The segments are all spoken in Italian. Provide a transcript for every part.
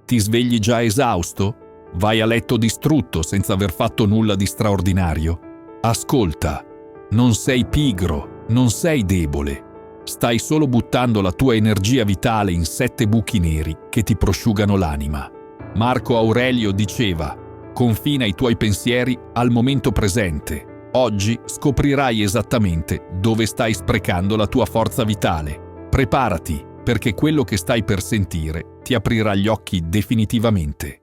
Ti svegli già esausto? Vai a letto distrutto senza aver fatto nulla di straordinario? Ascolta, non sei pigro, non sei debole. Stai solo buttando la tua energia vitale in 7 buchi neri che ti prosciugano l'anima. Marco Aurelio diceva: confina i tuoi pensieri al momento presente. Oggi scoprirai esattamente dove stai sprecando la tua forza vitale. Preparati, perché quello che stai per sentire ti aprirà gli occhi definitivamente.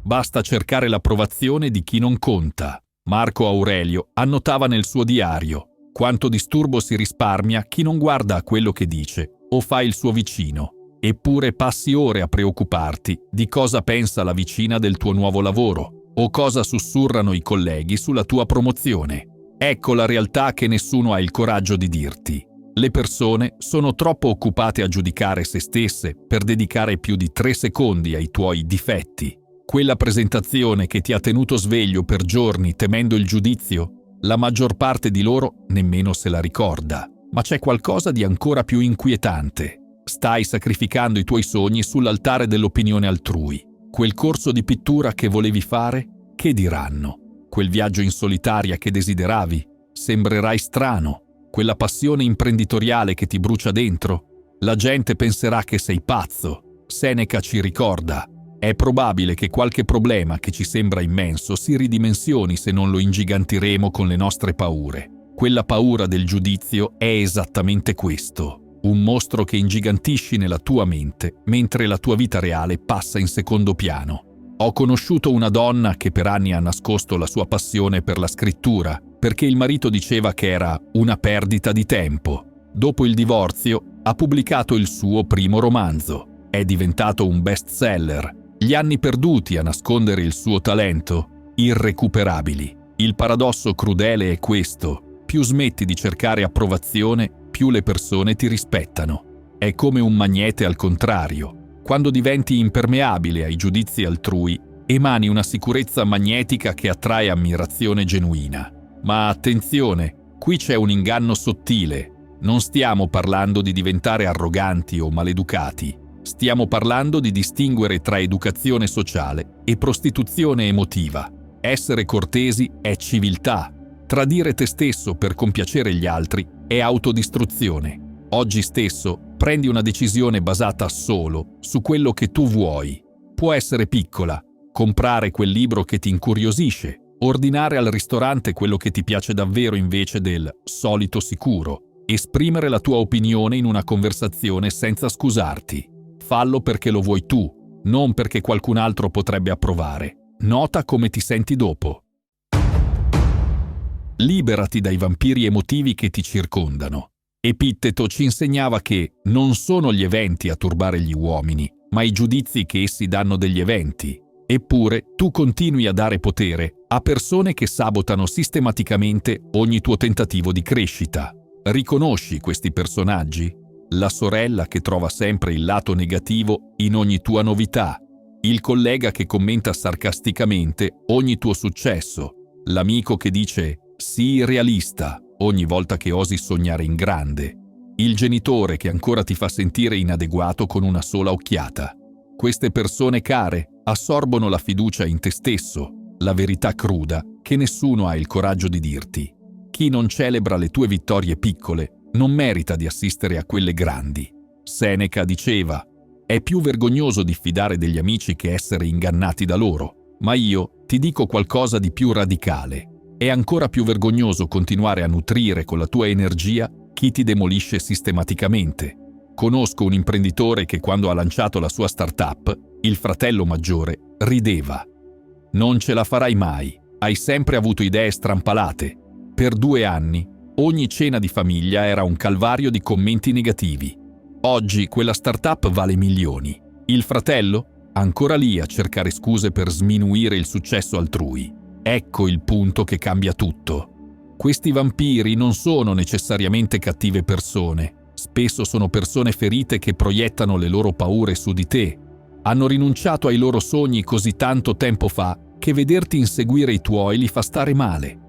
Basta cercare l'approvazione di chi non conta. Marco Aurelio annotava nel suo diario: quanto disturbo si risparmia chi non guarda a quello che dice o fa il suo vicino. Eppure passi ore a preoccuparti di cosa pensa la vicina del tuo nuovo lavoro o cosa sussurrano i colleghi sulla tua promozione. Ecco la realtà che nessuno ha il coraggio di dirti. Le persone sono troppo occupate a giudicare se stesse per dedicare più di 3 secondi ai tuoi difetti. Quella presentazione che ti ha tenuto sveglio per giorni temendo il giudizio, la maggior parte di loro nemmeno se la ricorda. Ma c'è qualcosa di ancora più inquietante. Stai sacrificando i tuoi sogni sull'altare dell'opinione altrui. Quel corso di pittura che volevi fare? Che diranno? Quel viaggio in solitaria che desideravi? Sembrerai strano. Quella passione imprenditoriale che ti brucia dentro? La gente penserà che sei pazzo. Seneca ci ricorda: è probabile che qualche problema che ci sembra immenso si ridimensioni se non lo ingigantiremo con le nostre paure. Quella paura del giudizio è esattamente questo: un mostro che ingigantisci nella tua mente mentre la tua vita reale passa in secondo piano. Ho conosciuto una donna che per anni ha nascosto la sua passione per la scrittura perché il marito diceva che era una perdita di tempo. Dopo il divorzio ha pubblicato il suo primo romanzo. È diventato un bestseller. Gli anni perduti a nascondere il suo talento, irrecuperabili. Il paradosso crudele è questo: più smetti di cercare approvazione, più le persone ti rispettano. È come un magnete al contrario. Quando diventi impermeabile ai giudizi altrui, emani una sicurezza magnetica che attrae ammirazione genuina. Ma attenzione, qui c'è un inganno sottile. Non stiamo parlando di diventare arroganti o maleducati. Stiamo parlando di distinguere tra educazione sociale e prostituzione emotiva. Essere cortesi è civiltà. Tradire te stesso per compiacere gli altri è autodistruzione. Oggi stesso prendi una decisione basata solo su quello che tu vuoi. Può essere piccola: comprare quel libro che ti incuriosisce, ordinare al ristorante quello che ti piace davvero invece del solito sicuro, esprimere la tua opinione in una conversazione senza scusarti. Fallo perché lo vuoi tu, non perché qualcun altro potrebbe approvare. Nota come ti senti dopo. Liberati dai vampiri emotivi che ti circondano. Epitteto ci insegnava che non sono gli eventi a turbare gli uomini, ma i giudizi che essi danno degli eventi. Eppure tu continui a dare potere a persone che sabotano sistematicamente ogni tuo tentativo di crescita. Riconosci questi personaggi? La sorella che trova sempre il lato negativo in ogni tua novità, il collega che commenta sarcasticamente ogni tuo successo, l'amico che dice sii realista ogni volta che osi sognare in grande, il genitore che ancora ti fa sentire inadeguato con una sola occhiata. Queste persone care assorbono la fiducia in te stesso, la verità cruda che nessuno ha il coraggio di dirti. Chi non celebra le tue vittorie piccole non merita di assistere a quelle grandi. Seneca diceva: è più vergognoso diffidare degli amici che essere ingannati da loro. Ma io ti dico qualcosa di più radicale. È ancora più vergognoso continuare a nutrire con la tua energia chi ti demolisce sistematicamente. Conosco un imprenditore che quando ha lanciato la sua startup, il fratello maggiore rideva. Non ce la farai mai, hai sempre avuto idee strampalate. Per 2 anni ogni cena di famiglia era un calvario di commenti negativi. Oggi quella startup vale milioni. Il fratello? Ancora lì a cercare scuse per sminuire il successo altrui. Ecco il punto che cambia tutto. Questi vampiri non sono necessariamente cattive persone. Spesso sono persone ferite che proiettano le loro paure su di te. Hanno rinunciato ai loro sogni così tanto tempo fa che vederti inseguire i tuoi li fa stare male.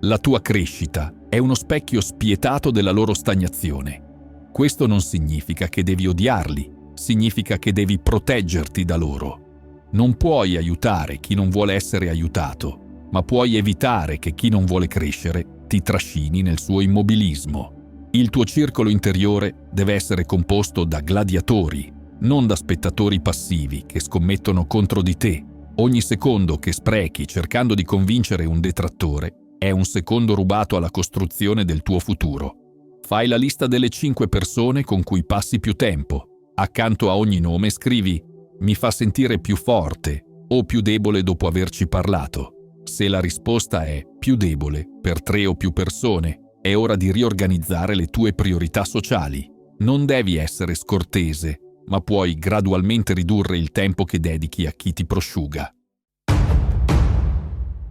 La tua crescita è uno specchio spietato della loro stagnazione. Questo non significa che devi odiarli, significa che devi proteggerti da loro. Non puoi aiutare chi non vuole essere aiutato, ma puoi evitare che chi non vuole crescere ti trascini nel suo immobilismo. Il tuo circolo interiore deve essere composto da gladiatori, non da spettatori passivi che scommettono contro di te. Ogni secondo che sprechi cercando di convincere un detrattore è un secondo rubato alla costruzione del tuo futuro. Fai la lista delle 5 persone con cui passi più tempo. Accanto a ogni nome scrivi «Mi fa sentire più forte» o «più debole dopo averci parlato». Se la risposta è «più debole» per 3 o più persone, è ora di riorganizzare le tue priorità sociali. Non devi essere scortese, ma puoi gradualmente ridurre il tempo che dedichi a chi ti prosciuga.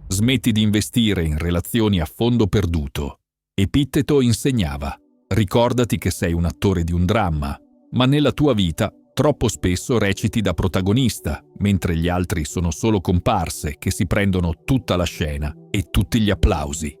Smetti di investire in relazioni a fondo perduto. Epitteto insegnava: ricordati che sei un attore di un dramma, ma nella tua vita troppo spesso reciti da protagonista, mentre gli altri sono solo comparse che si prendono tutta la scena e tutti gli applausi.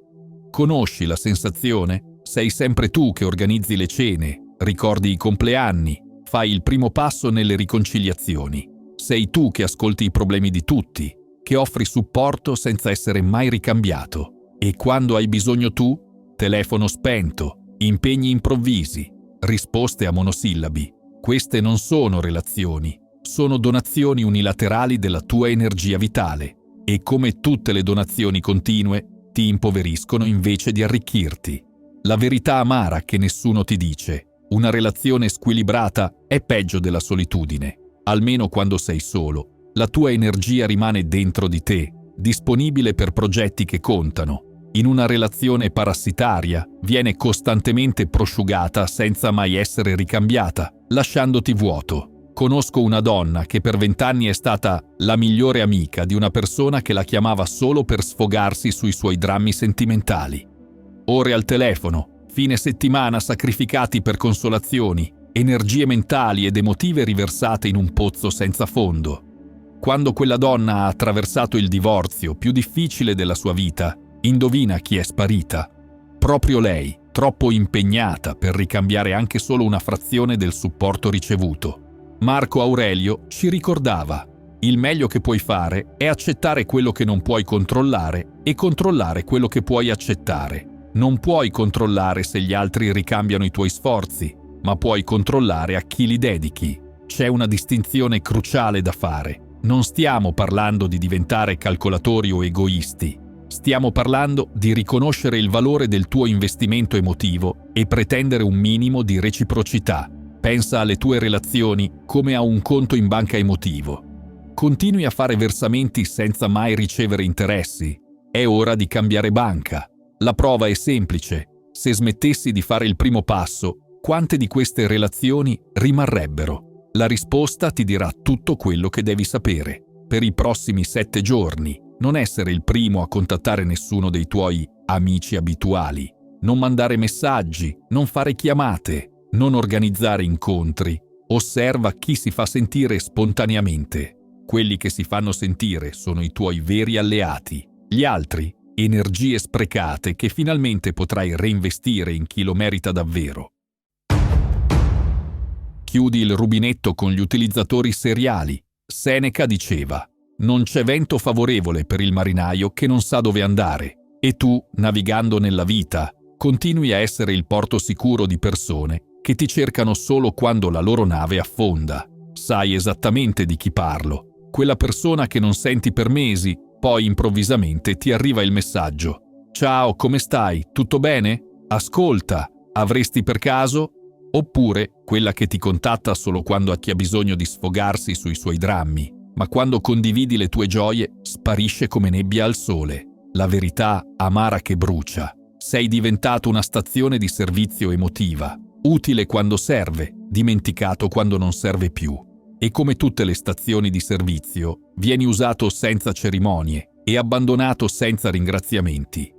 Conosci la sensazione? Sei sempre tu che organizzi le cene, ricordi i compleanni, fai il primo passo nelle riconciliazioni. Sei tu che ascolti i problemi di tutti, che offri supporto senza essere mai ricambiato. E quando hai bisogno tu, telefono spento, impegni improvvisi, risposte a monosillabi. Queste non sono relazioni, sono donazioni unilaterali della tua energia vitale e come tutte le donazioni continue ti impoveriscono invece di arricchirti. La verità amara che nessuno ti dice: una relazione squilibrata è peggio della solitudine. Almeno quando sei solo, la tua energia rimane dentro di te, disponibile per progetti che contano. In una relazione parassitaria viene costantemente prosciugata senza mai essere ricambiata, lasciandoti vuoto. Conosco una donna che per 20 anni è stata la migliore amica di una persona che la chiamava solo per sfogarsi sui suoi drammi sentimentali. Ore al telefono, fine settimana sacrificati per consolazioni, energie mentali ed emotive riversate in un pozzo senza fondo. Quando quella donna ha attraversato il divorzio più difficile della sua vita, indovina chi è sparita? Proprio lei, troppo impegnata per ricambiare anche solo una frazione del supporto ricevuto. Marco Aurelio ci ricordava: il meglio che puoi fare è accettare quello che non puoi controllare e controllare quello che puoi accettare. Non puoi controllare se gli altri ricambiano i tuoi sforzi, ma puoi controllare a chi li dedichi. C'è una distinzione cruciale da fare. Non stiamo parlando di diventare calcolatori o egoisti. Stiamo parlando di riconoscere il valore del tuo investimento emotivo e pretendere un minimo di reciprocità. Pensa alle tue relazioni come a un conto in banca emotivo. Continui a fare versamenti senza mai ricevere interessi. È ora di cambiare banca. La prova è semplice. Se smettessi di fare il primo passo, quante di queste relazioni rimarrebbero? La risposta ti dirà tutto quello che devi sapere. Per i prossimi 7 giorni, non essere il primo a contattare nessuno dei tuoi amici abituali, non mandare messaggi, non fare chiamate, non organizzare incontri. Osserva chi si fa sentire spontaneamente. Quelli che si fanno sentire sono i tuoi veri alleati. Gli altri, energie sprecate che finalmente potrai reinvestire in chi lo merita davvero. Chiudi il rubinetto con gli utilizzatori seriali. Seneca diceva: non c'è vento favorevole per il marinaio che non sa dove andare, e tu, navigando nella vita, continui a essere il porto sicuro di persone che ti cercano solo quando la loro nave affonda. Sai esattamente di chi parlo. Quella persona che non senti per mesi, poi improvvisamente ti arriva il messaggio: «Ciao, come stai? Tutto bene? Ascolta, avresti per caso?» Oppure quella che ti contatta solo quando ti ha bisogno di sfogarsi sui suoi drammi, ma quando condividi le tue gioie sparisce come nebbia al sole. La verità amara che brucia. Sei diventato una stazione di servizio emotiva, utile quando serve, dimenticato quando non serve più. E come tutte le stazioni di servizio, vieni usato senza cerimonie e abbandonato senza ringraziamenti.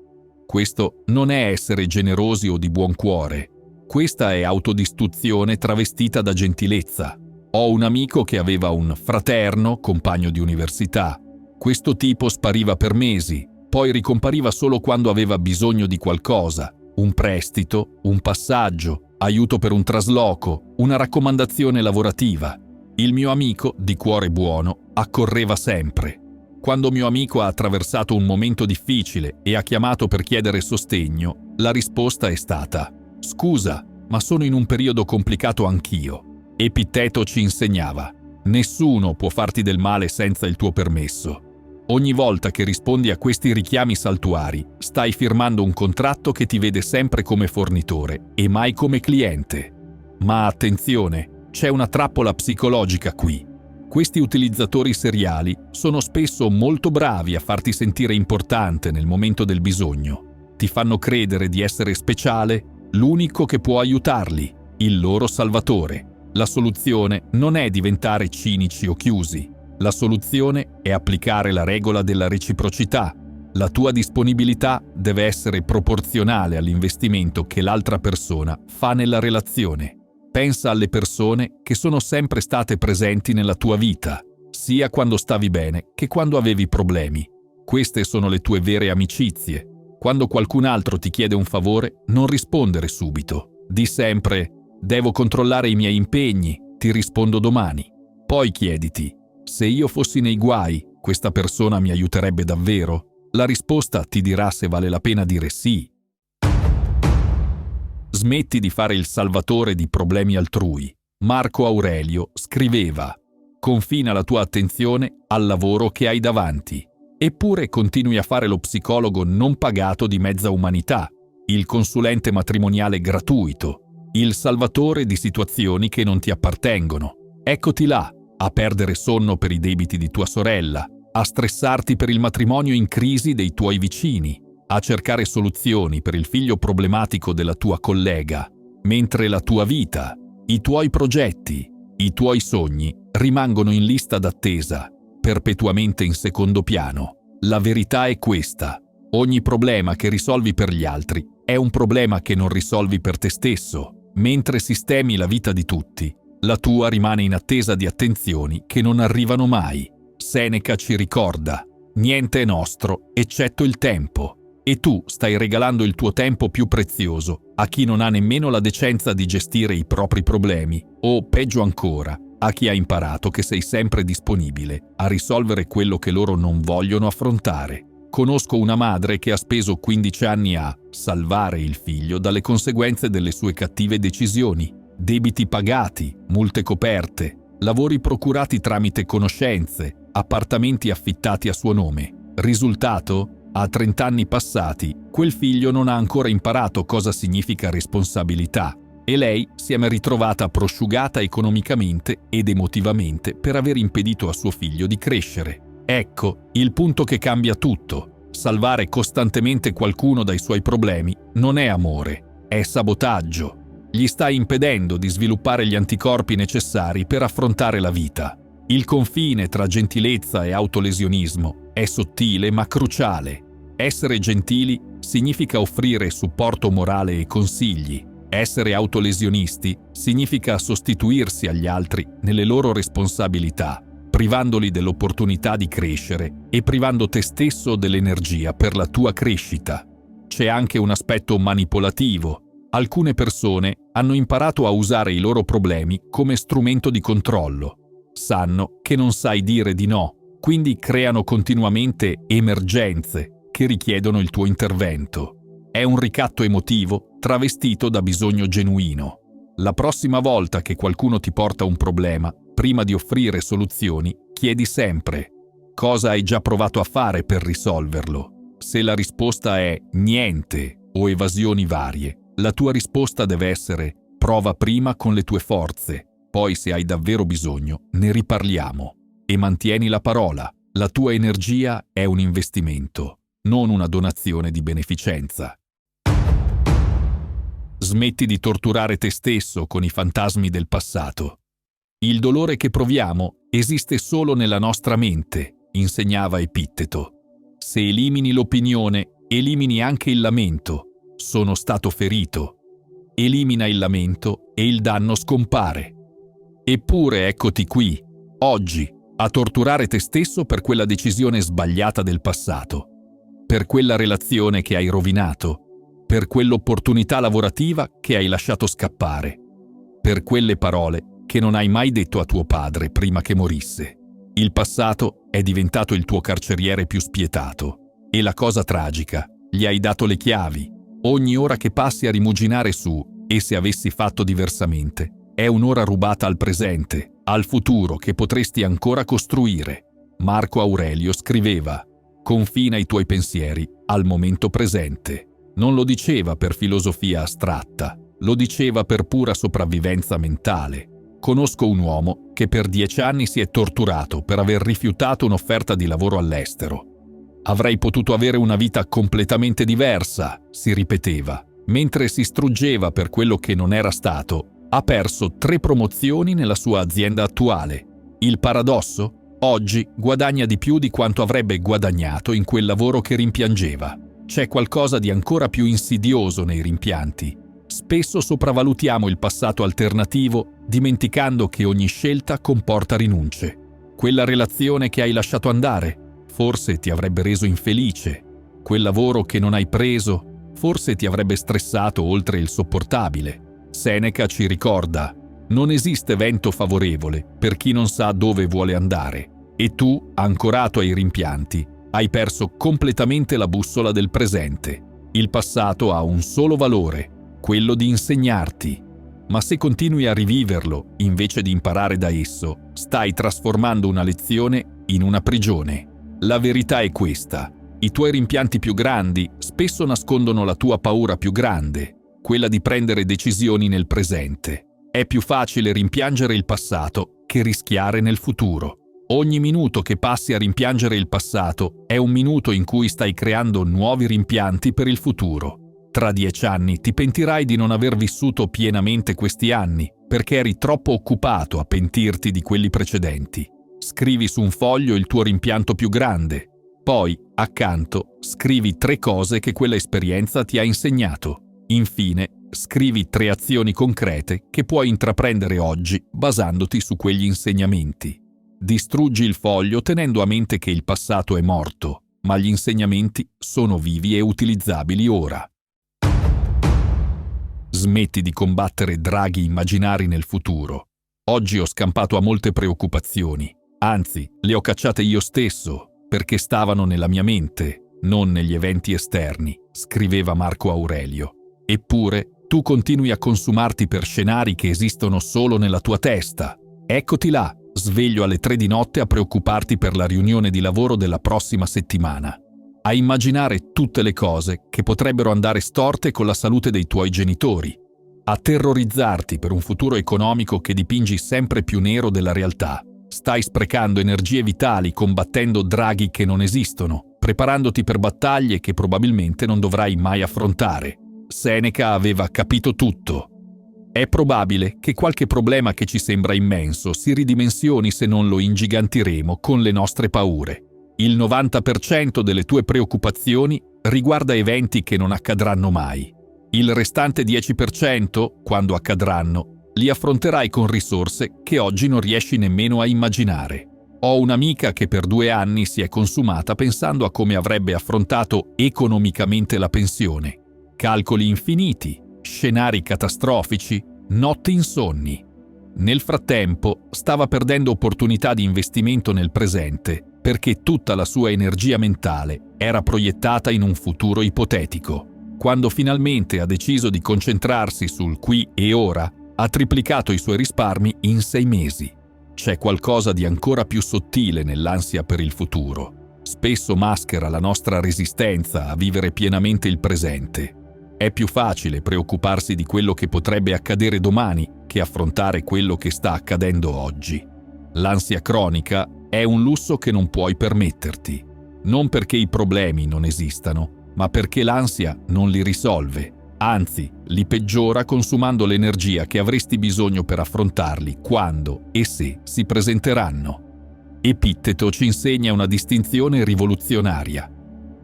Questo non è essere generosi o di buon cuore. Questa è autodistruzione travestita da gentilezza. Ho un amico che aveva un fraterno, compagno di università. Questo tipo spariva per mesi, poi ricompariva solo quando aveva bisogno di qualcosa, un prestito, un passaggio, aiuto per un trasloco, una raccomandazione lavorativa. Il mio amico, di cuore buono, accorreva sempre. Quando mio amico ha attraversato un momento difficile e ha chiamato per chiedere sostegno, la risposta è stata: «Scusa, ma sono in un periodo complicato anch'io». Epitteto ci insegnava: «Nessuno può farti del male senza il tuo permesso». Ogni volta che rispondi a questi richiami saltuari, stai firmando un contratto che ti vede sempre come fornitore e mai come cliente. Ma attenzione, c'è una trappola psicologica qui. Questi utilizzatori seriali sono spesso molto bravi a farti sentire importante nel momento del bisogno. Ti fanno credere di essere speciale, l'unico che può aiutarli, il loro salvatore. La soluzione non è diventare cinici o chiusi. La soluzione è applicare la regola della reciprocità. La tua disponibilità deve essere proporzionale all'investimento che l'altra persona fa nella relazione. Pensa alle persone che sono sempre state presenti nella tua vita, sia quando stavi bene che quando avevi problemi. Queste sono le tue vere amicizie. Quando qualcun altro ti chiede un favore, non rispondere subito. Di sempre: «Devo controllare i miei impegni, ti rispondo domani». Poi chiediti: «Se io fossi nei guai, questa persona mi aiuterebbe davvero?» La risposta ti dirà se vale la pena dire sì. Smetti di fare il salvatore di problemi altrui. Marco Aurelio scriveva: «Confina la tua attenzione al lavoro che hai davanti». Eppure continui a fare lo psicologo non pagato di mezza umanità, il consulente matrimoniale gratuito, il salvatore di situazioni che non ti appartengono. Eccoti là, a perdere sonno per i debiti di tua sorella, a stressarti per il matrimonio in crisi dei tuoi vicini, a cercare soluzioni per il figlio problematico della tua collega, mentre la tua vita, i tuoi progetti, i tuoi sogni rimangono in lista d'attesa, perpetuamente in secondo piano. La verità è questa: ogni problema che risolvi per gli altri è un problema che non risolvi per te stesso. Mentre sistemi la vita di tutti, la tua rimane in attesa di attenzioni che non arrivano mai. Seneca ci ricorda: niente è nostro eccetto il tempo. E tu stai regalando il tuo tempo più prezioso a chi non ha nemmeno la decenza di gestire i propri problemi, o peggio ancora, a chi ha imparato che sei sempre disponibile a risolvere quello che loro non vogliono affrontare. Conosco una madre che ha speso 15 anni a salvare il figlio dalle conseguenze delle sue cattive decisioni. Debiti pagati, multe coperte, lavori procurati tramite conoscenze, appartamenti affittati a suo nome. Risultato? A 30 anni passati, quel figlio non ha ancora imparato cosa significa responsabilità e lei si è ritrovata prosciugata economicamente ed emotivamente per aver impedito a suo figlio di crescere. Ecco il punto che cambia tutto. Salvare costantemente qualcuno dai suoi problemi non è amore, è sabotaggio. Gli stai impedendo di sviluppare gli anticorpi necessari per affrontare la vita. Il confine tra gentilezza e autolesionismo è sottile ma cruciale. Essere gentili significa offrire supporto morale e consigli. Essere autolesionisti significa sostituirsi agli altri nelle loro responsabilità, privandoli dell'opportunità di crescere e privando te stesso dell'energia per la tua crescita. C'è anche un aspetto manipolativo. Alcune persone hanno imparato a usare i loro problemi come strumento di controllo. Sanno che non sai dire di no, quindi creano continuamente emergenze che richiedono il tuo intervento. È un ricatto emotivo travestito da bisogno genuino. La prossima volta che qualcuno ti porta un problema, prima di offrire soluzioni, chiedi sempre: cosa hai già provato a fare per risolverlo? Se la risposta è niente o evasioni varie, la tua risposta deve essere: prova prima con le tue forze, poi se hai davvero bisogno ne riparliamo. E mantieni la parola. La tua energia è un investimento, non una donazione di beneficenza. Smetti di torturare te stesso con i fantasmi del passato. Il dolore che proviamo esiste solo nella nostra mente, insegnava Epitteto. Se elimini l'opinione, elimini anche il lamento. Sono stato ferito. Elimina il lamento e il danno scompare. Eppure eccoti qui, oggi, a torturare te stesso per quella decisione sbagliata del passato, per quella relazione che hai rovinato, per quell'opportunità lavorativa che hai lasciato scappare, per quelle parole che non hai mai detto a tuo padre prima che morisse. Il passato è diventato il tuo carceriere più spietato. E la cosa tragica, gli hai dato le chiavi. Ogni ora che passi a rimuginare su "e se avessi fatto diversamente" è un'ora rubata al presente, al futuro che potresti ancora costruire. Marco Aurelio scriveva: confina i tuoi pensieri al momento presente. Non lo diceva per filosofia astratta, lo diceva per pura sopravvivenza mentale. Conosco un uomo che per 10 anni si è torturato per aver rifiutato un'offerta di lavoro all'estero. Avrei potuto avere una vita completamente diversa, si ripeteva. Mentre si struggeva per quello che non era stato, ha perso 3 promozioni nella sua azienda attuale. Il paradosso? Oggi guadagna di più di quanto avrebbe guadagnato in quel lavoro che rimpiangeva. C'è qualcosa di ancora più insidioso nei rimpianti. Spesso sopravvalutiamo il passato alternativo, dimenticando che ogni scelta comporta rinunce. Quella relazione che hai lasciato andare, forse ti avrebbe reso infelice. Quel lavoro che non hai preso, forse ti avrebbe stressato oltre il sopportabile. Seneca ci ricorda: non esiste vento favorevole per chi non sa dove vuole andare. E tu, ancorato ai rimpianti, hai perso completamente la bussola del presente. Il passato ha un solo valore, quello di insegnarti. Ma se continui a riviverlo invece di imparare da esso, stai trasformando una lezione in una prigione. La verità è questa: i tuoi rimpianti più grandi spesso nascondono la tua paura più grande, quella di prendere decisioni nel presente. È più facile rimpiangere il passato che rischiare nel futuro. Ogni minuto che passi a rimpiangere il passato è un minuto in cui stai creando nuovi rimpianti per il futuro. Tra 10 anni ti pentirai di non aver vissuto pienamente questi anni, perché eri troppo occupato a pentirti di quelli precedenti. Scrivi su un foglio il tuo rimpianto più grande. Poi, accanto, scrivi 3 cose che quella esperienza ti ha insegnato. Infine, scrivi 3 azioni concrete che puoi intraprendere oggi basandoti su quegli insegnamenti. Distruggi il foglio tenendo a mente che il passato è morto, ma gli insegnamenti sono vivi e utilizzabili ora. Smetti di combattere draghi immaginari nel futuro. Oggi ho scampato a molte preoccupazioni, anzi, le ho cacciate io stesso, perché stavano nella mia mente, non negli eventi esterni, scriveva Marco Aurelio. Eppure, tu continui a consumarti per scenari che esistono solo nella tua testa. Eccoti là, sveglio alle 3 di notte a preoccuparti per la riunione di lavoro della prossima settimana. A immaginare tutte le cose che potrebbero andare storte con la salute dei tuoi genitori. A terrorizzarti per un futuro economico che dipingi sempre più nero della realtà. Stai sprecando energie vitali combattendo draghi che non esistono, preparandoti per battaglie che probabilmente non dovrai mai affrontare. Seneca aveva capito tutto. È probabile che qualche problema che ci sembra immenso si ridimensioni se non lo ingigantiremo con le nostre paure. Il 90% delle tue preoccupazioni riguarda eventi che non accadranno mai. Il restante 10%, quando accadranno, li affronterai con risorse che oggi non riesci nemmeno a immaginare. Ho un'amica che per 2 anni si è consumata pensando a come avrebbe affrontato economicamente la pensione. Calcoli infiniti, scenari catastrofici, notti insonni. Nel frattempo stava perdendo opportunità di investimento nel presente perché tutta la sua energia mentale era proiettata in un futuro ipotetico. Quando finalmente ha deciso di concentrarsi sul qui e ora, ha triplicato i suoi risparmi in 6 mesi. C'è qualcosa di ancora più sottile nell'ansia per il futuro. Spesso maschera la nostra resistenza a vivere pienamente il presente. È più facile preoccuparsi di quello che potrebbe accadere domani che affrontare quello che sta accadendo oggi. L'ansia cronica è un lusso che non puoi permetterti, non perché i problemi non esistano, ma perché l'ansia non li risolve, anzi, li peggiora consumando l'energia che avresti bisogno per affrontarli quando e se si presenteranno. Epitteto ci insegna una distinzione rivoluzionaria.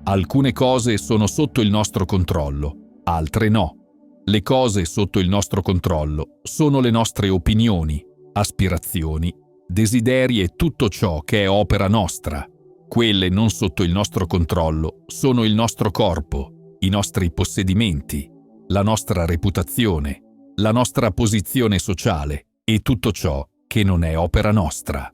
Alcune cose sono sotto il nostro controllo, altre no. Le cose sotto il nostro controllo sono le nostre opinioni, aspirazioni, desideri e tutto ciò che è opera nostra. Quelle non sotto il nostro controllo sono il nostro corpo, i nostri possedimenti, la nostra reputazione, la nostra posizione sociale e tutto ciò che non è opera nostra.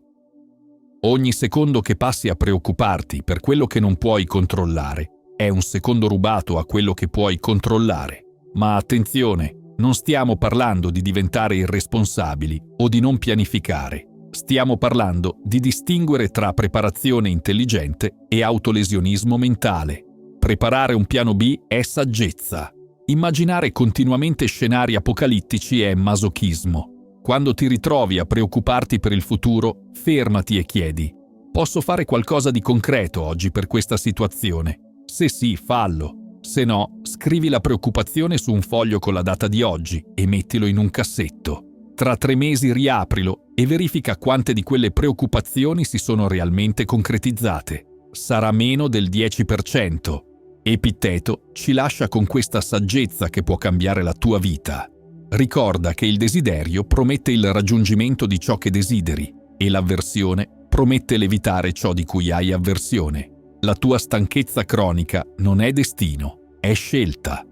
Ogni secondo che passi a preoccuparti per quello che non puoi controllare è un secondo rubato a quello che puoi controllare. Ma attenzione, non stiamo parlando di diventare irresponsabili o di non pianificare. Stiamo parlando di distinguere tra preparazione intelligente e autolesionismo mentale. Preparare un piano B è saggezza. Immaginare continuamente scenari apocalittici è masochismo. Quando ti ritrovi a preoccuparti per il futuro, fermati e chiedi: posso fare qualcosa di concreto oggi per questa situazione? Se sì, fallo. Se no, scrivi la preoccupazione su un foglio con la data di oggi e mettilo in un cassetto. Tra 3 mesi riaprilo e verifica quante di quelle preoccupazioni si sono realmente concretizzate. Sarà meno del 10%. Epitteto ci lascia con questa saggezza che può cambiare la tua vita. Ricorda che il desiderio promette il raggiungimento di ciò che desideri e l'avversione promette l'evitare ciò di cui hai avversione. La tua stanchezza cronica non è destino, è scelta.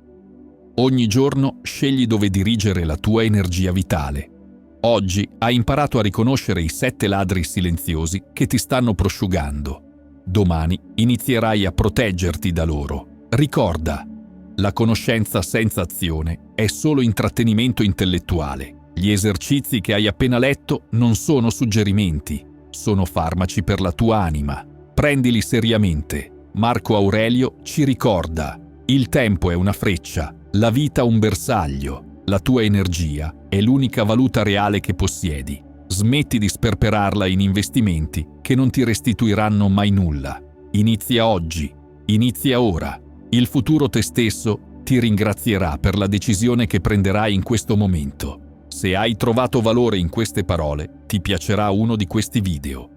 Ogni giorno scegli dove dirigere la tua energia vitale. Oggi hai imparato a riconoscere i 7 ladri silenziosi che ti stanno prosciugando. Domani inizierai a proteggerti da loro. Ricorda, la conoscenza senza azione è solo intrattenimento intellettuale. Gli esercizi che hai appena letto non sono suggerimenti, sono farmaci per la tua anima. Prendili seriamente. Marco Aurelio ci ricorda: il tempo è una freccia, la vita un bersaglio. La tua energia è l'unica valuta reale che possiedi. Smetti di sperperarla in investimenti che non ti restituiranno mai nulla. Inizia oggi, inizia ora. Il futuro te stesso ti ringrazierà per la decisione che prenderai in questo momento. Se hai trovato valore in queste parole, ti piacerà uno di questi video.